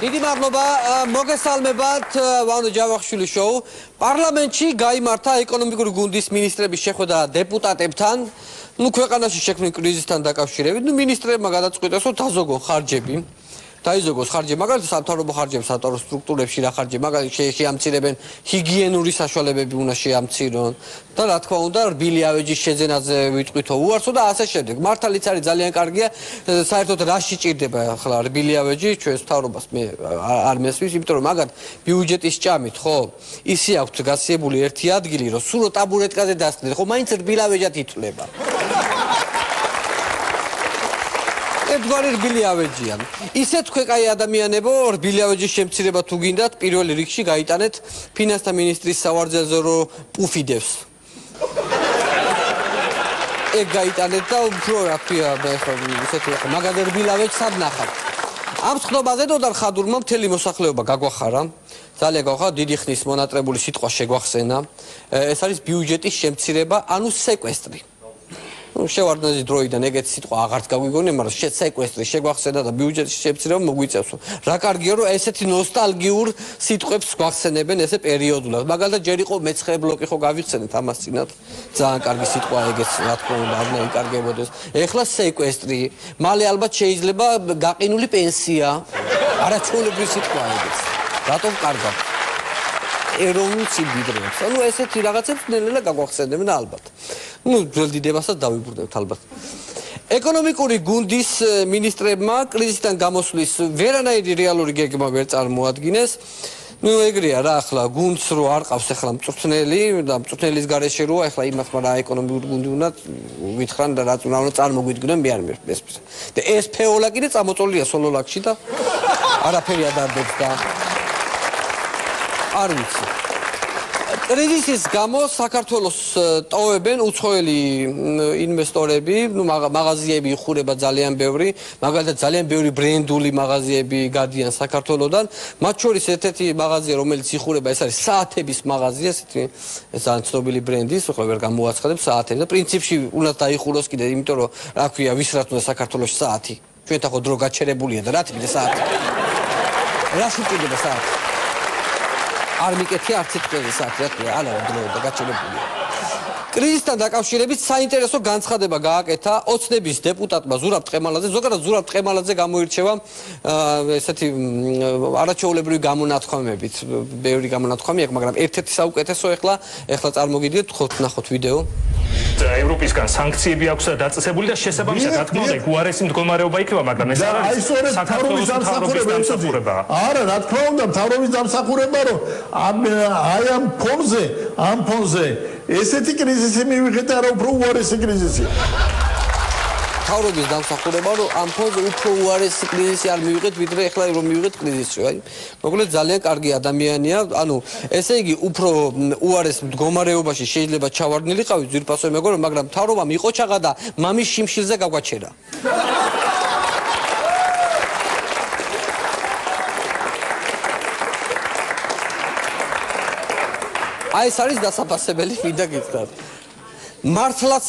დიდი მადლობა, მოგესალმებათ ვანო ჯავახიშვილის შოუ. პარლამენტში გაიმართა ეკონომიკური გუნდის მინისტრების შეხვედრა დეპუტატებთან. ქვეყანაში შექმნილ კრიზისთან დაკავშირებით, მინისტრებმა გადაწყვიტეს, რომ დაზოგონ ხარჯები. დაიზოგოს ხარჯები, მაგალითად სამთავრობო ხარჯები, სამთავრობო სტრუქტურებში რა ხარჯები, მაგალითად შეამცირებენ ჰიგიენური საშუალებები უნდა შეამცირონ და რა თქმა უნდა, რბილი ავეჯის შეძენაზე ვიტყვითო უარსო და ასე შემდეგ. მართალიც არის ძალიან კარგია, საერთოდ რაში ჭირდება ახლა რბილი ავეჯი ჩვენს მთავრობას მე არ მესმის, იმიტომ რომ მაგათ ბიუჯეტის ჭამით, ხო? ისე აქვთ გასიებული ერთი ადგილი, რომ სულ ტაბურეტკაზე დასკნით, ხო, მაინც რბილი ავეჯად ითვლება. ერთგვარი რბილი ავეჯია. ისეთ ქვეკაი ადამიანებო, რბილი ავეჯის შემცირება თუ გინდათ, პირველი რიგში გაიტანეთ ფინანსთა მინისტრის სავარძელზე, რომ პუფიდებს. ეგ გაიტანეთ და უფრო რა ქვია, ისეთი მაგარი რბილი ავეჯი სად ნახავთ. ამ ხნობაზე დოდარ ხადურმა მთელი მოსახლეობა გაგვახარა. ძალიან გაგვახარა, დიდი ხნის მონატრებული სიტყვა შეგვახსენა. ეს არის ბიუჯეტის შემცირება, ანუ სეკვესტრი. შევარდნაძის დროიდან ეგეთი სიტყვა აღარც გაგვიგონია, მაგრამ სეკვესტრი შეგვახსენა და ბიუჯეტის შემცირება მოგვიწევს. რა კარგია, რომ ესეთი ნოსტალგიურ სიტყვებს გვახსენებენ ესე პერიოდულად. მაგალითად, ჯერ იყო მე-9 ბლოკი ხო გავიხსენეთ ამას წინათ. ძალიან კარგი სიტყვა ეგეც, რა თქმა უნდა, არ უნდა იკარგებოდეს. ეხლა სეკვესტრი, მალე ალბათ შეიძლება გაყინული პენსია. არაჩვეულებრივი სიტყვა ეგეც. რატომ კარგად? ეროვნულ სიმდიდრეებს. ანუ ესეთი რაღაცებს ნელ-ნელა გაგვახსენებენ ალბათ. ძველ დიდებასაც დავიბრუნებთ ალბათ. ეკონომიკური გუნდის მინისტრებმა კრიზისთან გამოსვლის ვერანაირი რეალური გეგმა ვერ წარმოადგინეს. ეგრეა რა ახლა გუნდს რო არ ყავს ახლა მწვრთნელი და მწვრთნელის გარეშე როა ახლა იმას მაგრამ ეკონომიკური გუნდი უნდა გითხრან და რაც უნდა წარმოგვიდგნენ მე არ მესმის. და ეს ფეოლა კიდე წამოწოლია სოლოლაკში და არაფერი ადარდებს და არ ვიცი. კრიზისის გამო საქართველოს ტოვებენ უცხოელი ინვესტორები, მაღაზიები იხურება ძალიან ბევრი, მაგალითად ძალიან ბევრი ბრენდული მაღაზიები გადიან საქართველოდან, მათ შორის ერთ-ერთი მაღაზია, რომელიც იხურება, ეს არის საათების მაღაზია, ესეთი ძალიან ცნობილი ბრენდი, ხო ვერ გამოაცხადებს საათები და პრინციპში უნდა დაიხუროს კიდე, იმიტომ რომ რა ქვია, ვისრათ უნდა საქართველოს საათი. ჩვენთან ხო დრო გაჩერებულია და რა თქმა უნდა საათი. რაში მჭირდება საათი? არ მიკეთე არც ერთგვარი საათი, რა თქმა უნდა, დრო და გაჩერებულია. კრიზისთან დაკავშირებით საინტერესო განცხადება გააკეთა ოცნების დეპუტატმა ზურაბ ტყემალაძე. ზოგადად ზურაბ ტყემალაძე გამოირჩევა ესეთი არაჩვეულებრივი გამონათქვამებით. ბევრი გამონათქვამი აქვს, მაგრამ ერთ-ერთი საუკეთესო ეხლა წარმოგიდეთ, ნახოთ ვიდეო. ევროპისგან სანქციები აქვს დაწესებული და შესაბამისად რა თქმა უნდა უარესი მდგომარეობა იქნება, მაგრამ ეს არის საქართველოს მთავრობის დამსახურება. არა, რა თქმა უნდა, მთავრობის დამსახურება, რომ ამ ფონზე ესეთი კრიზისი მივიღეთ არა უფრო უარესი კრიზისი. მთავრობის დამსახურება, რომ ამ ფონზე უფრო უარესი კრიზისი არ მივიღეთ, ვიდრე ეხლა რომ მივიღეთ კრიზისი. მოკლედ ძალიან კარგი ადამიანია, ანუ ესე იგი უფრო უარეს მდგომარეობაში შეიძლება ჩავარდნილიყავი ძვირფასო მეგობრებო, მაგრამ მთავრობამ იყოჩაღა და მამის შიმშილზე გაგვაჩერა. აი ეს არის დასაფასებელი, მინდა გითხრათ. მართლაც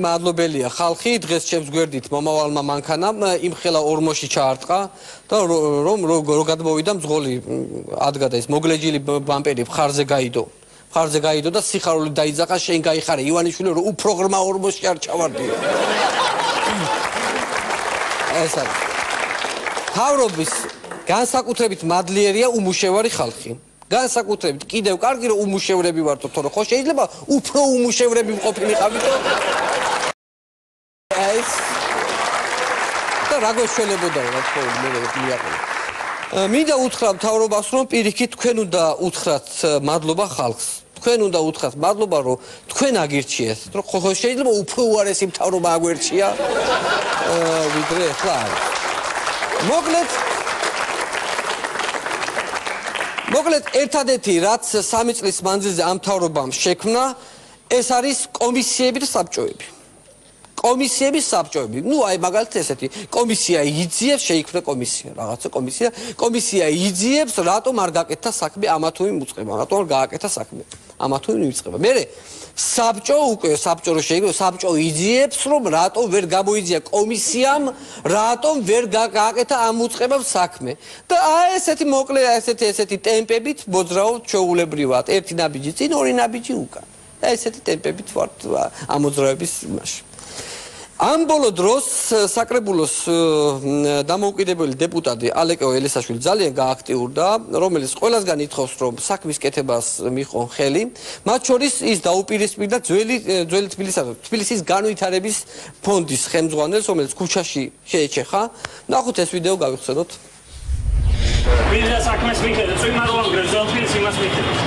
მადლობელია ხალხი, დღეს ჩემს გვერდით მომავალმა მანქანამ იმხელა ორმოში ჩაარტყა და რომ გადმოვიდა მძღოლი ადგადა ეს მოგლეჯილი ბამპერი მხარზე გაიდო და სიხარული დაიძახა, შენ გაიხარე ივანიშვილი, რომ უფრო ღრმა ორმოში არ ჩავარდიო. ეს არის. მთავრობის განსაკუთრებით მადლიერია უმუშევარი ხალხი. განსაკუთრებით კიდევ კარგი რომ უმუშევრები ვართო, თორე ხო შეიძლება უფრო უმუშევრები ვყოფილიყავითო? ეს და რა გვეშველებოდა რა თქმა უნდა მე მიაყოლე. მინდა უთხრა მთავრობას რომ პირიქით თქვენ უნდა უთხრათ მადლობა ხალხს. თქვენ უნდა უთხრათ მადლობა რომ თქვენ აგირჩიეთ. ხო შეიძლება უფრო უარესი მთავრობა აგვერჩია? ვიდრე ახლა არის. მოკლედ ერთადერთი რაც 3 წლის მანძილზე ამ მთავრობამ შექმნა, ეს არის კომისიები და საბჭოები. აი მაგალითად ესეთი კომისია იძიებს, შეიქმნა კომისია, რაღაცა კომისია იძიებს, რატომ არ გაკეთდა საქმე ამა თუ იმ უწყებამ, რატომ არ გააკეთა საქმე. ამა თუ იმ იწყება. მერე საბჭო უკვე საბჭო რო შეიძლება საბჭო იძიებს რომ რატომ ვერ გამოიძია კომისიამ რატომ ვერ გააკეთა ამ უწყებამ საქმე და ესეთი მოკლე ესეთი ტემპებით მოძრაობთ ჩვეულებრივად ერთი ნაბიჯი წინ ორი ნაბიჯი უკან ესეთი ტემპებით ვართ ამ მოძრაობის იმაში ამ ბოლო დროს საკრებულოს დამოუკიდებელი დეპუტატი ალეკო ელისაშვილი ძალიან გააქტიურდა, რომელიც ყველასგან ითხოვს, რომ საქმის კეთებას მიიღონ ხელი, მათ შორის ის დაუპირისპირდა ძველი თბილისის განვითარების ფონდის ხელმძღვანელს, რომელიც ქუჩაში შეეჩეხა. ნახოთ ეს ვიდეო გავიხსენოთ. ვიდა საქმეს მიხედეთ, წვიმა რო ამგრევს, თბილისს იმას მიხედეთ.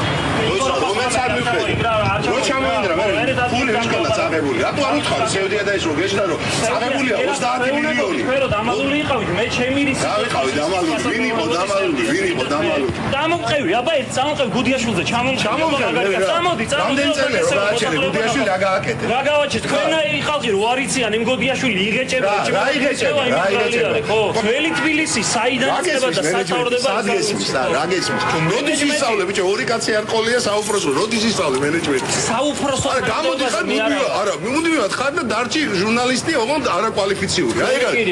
რომელიც არ მივხედეთ. რო ჩამოინდრა, მე ფული ვიშკალა წაღებული. რატო არ უთხარი შევდია და ის რო გეშდა რომ წაღებულია 30 მილიონი. ფერო დამალული იყავით, მე ჩემი რისი. დავიყავი დამალული, ვინ იყო დამალული? დამომყევი, აბა ერთ წამოყევ გუდიაშვილზე, ჩამომყევი. წამოდი. რამდენი წელი რა გააჩერე გუდიაშვილი რა გააკეთე? რა გავაჩერე? თქვენაირი ხალხი რო არიციან იმ გუდიაშვილი იღეჭება, რა იღეჭება? ხო, ძველი თბილისი საიდან იწყება და საცხოვრდება რა გესმის? როდის ისწავლე ბიჭო, ორი კაცი არ ყოლია საუფროსო, როდის ისწავლე მენეჯმენტი? საუფროსო. არა, გამოდი ხარ მუდმივად, არა, მუდმივად ხარ და დარჩი ჟურნალისტი, ოღონდ არაკვალიფიციური. ეგ არის.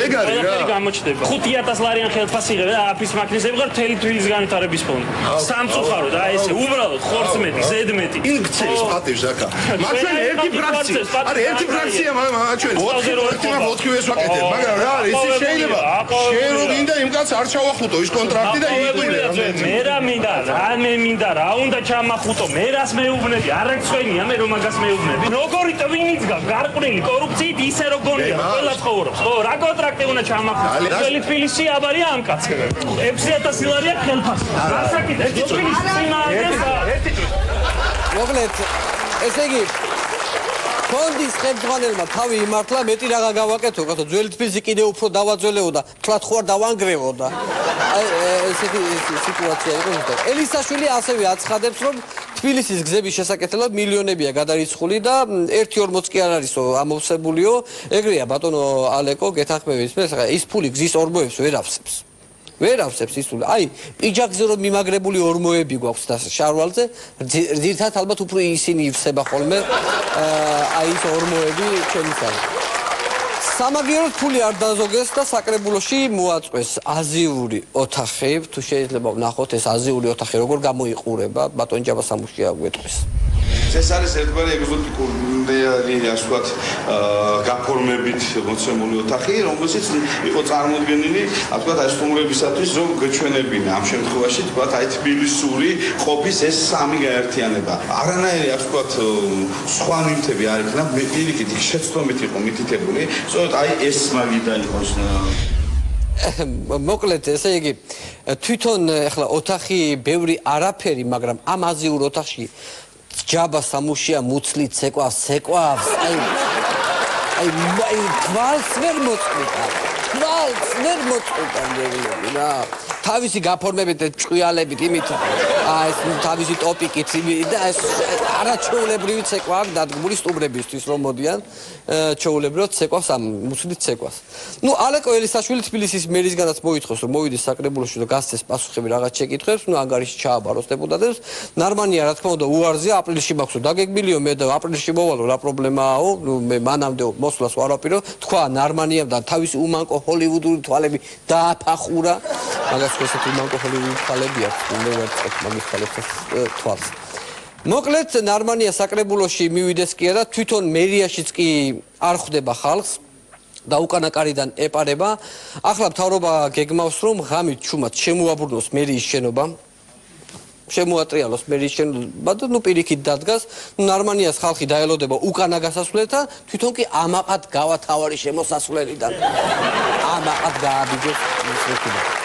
ეგ არის რა. გამოჩნდება. 5000 ლარიან ხელფასი იღებ და აფის მაქნის ებღარ მთელი თბილისის განვითარების ფონდი. სამწუხარო და ესე უბრალოდ ხორცმეტი, ზედმეტი. ინგცეს პატივს აკა. მაგრამ ერთი ფრაქცია, არა ერთი ფრაქცია ჩვენ 4-4-4-4-4-4 ვაკეთებ, მაგრამ რა არის, ის შეიძლება. შენ რო გინდა იმ კაცს არ ჩავახუტო ის კონტრაქტი და იყვინე. მე რა მინდა, რა მე მინდა, რა უნდა ჩამახუტო, მე რას მეუბნები, არაცხვენია მე რომ მაგას მეუბნები. როგორი ტვინიძგა გარყვნილი კორუფციით ისე რო გონია, ყველა ცხოვრობს. ხო, რა კონტრაქტი უნდა ჩამახუტო? ძველი თბილისი აბარია ამ კაცს. 6000 ლარია ხელფასი. გასაკეთე, ეს თბილისი წინააღმდეგა. მოკლედ, ესე იგი ფონდის ხელმძღვანელმა თავი იმართლა, მეტი რაღა გავაკეთო, რატო ძველი თბილისი კიდე უფრო დავაძველეო და თქვათ ხო არ დავანგრევო და აი ესეთი სიტუაცია იყო ზუსტად. ელისაშვილი ასევე აცხადებს, რომ თბილისის გზების შესაკეთებლად მილიონებია გადარიცხული და 1-40 კი არ არისო ამოვსებულიო. ეგრეა ბატონო ალეკო, გეთანხმებით, ის ფული გზის ორმოებს ვერ ავსებს. ვერ ავსებს ის ფული. აი, პიჯაკზე რომ მიმაგრებული ორმოები გვაქვს და შარვალზე, ძირთად ალბათ უფრო ისინი ივსება ხოლმე აი ეს ორმოები ჩემისგან. სამაგიეროდ ფული არ დაზოგეს და საკრებულოში მოაწყვეს აზიური ოთახი, თუ შეიძლება ვნახოთ ეს აზიური ოთახი როგორ გამოიყურება, ბატონ ჯაბასამუშია გვეტყვის. ეს არის ერთგვარი ეგზოტიკური, ასე ვთქვათ, გაფორმებით მოცემული ოთახი, რომელშიც იყო წარმოდგენილი, ასე ვთქვათ, აი სტუმრებისათვის, რომ გვეჩვენებინა ამ შემთხვევაში, ვთქვათ, აი თბილისური ყოფის ეს სამი გაერთიანება. არანაირი, ასე ვთქვათ, სხვა ნივთები არ იქნა, მე პირიქით შეცდომით იყო მითითებული, სწორედ აი ეს მაგიდან იყოს. მოკლედ, ესე იგი, თვითონ ახლა ოთახი ბევრი არაფერი, მაგრამ ამ აზიურ ოთახში ჯაბა სამუშია მუცლით ცეკვავს, აი თვალს ვერ მოწყვიტა, რა, თავისი გაფორმებით ჭყიალებით იმით, ეს თავისი ტოპიკით და ეს არაჩვეულებრივი ცეკვა აქვს დადგმული სტუმრებისთვის, რომ მოდიან ჩეულებრივად ცეკვავს ამ მუცლით ცეკვას. ნუ ალეკო ელისაშვილი თბილისის მერისგანაც მოითხოვს, რომ მოვიდეს საკრებულოში და გასცეს პასუხები რაღაც შეკითხვებს, ნუ ანგარიში ჩააბაროს დეპუტატებს. ნარმანია რა თქმა უნდა უარზია, აპრილში მაქვს დაგეგმილიო, მე და აპრილში მოვალო, რა პრობლემააო, ნუ მე მანამდე მოსვლას ვარ აპირო, თქვა ნარმანიამ და თავისი უმანკო ჰოლივუდური თვალები დააფახურა. მაგას ესეთი უმანკო ჰოლივუდური თვალები აქვს, მე ვარ წეთ მაგის თვალებს თვალს. მოკლედ ნარმანია საკრებულოში მივიდეს კი არა, თვითონ მერიაშიც კი არ ხვდება ხალხს და უკანა კარიდან ეპარება. ახლა მთავრობა გეგმავს, რომ ღამით ჩუმად შემოაბრუნოს მერიის შენობა. შემოატრიალოს მერიის შენობა და ნუ პირიქით დადგას. ნარმანიას ხალხი დაელოდება უკანა გასასვლელთან, თვითონ კი ამაყად გავა თავარი შემოსასვლელიდან. ამაყად გააბიჯოს მისრექიდან.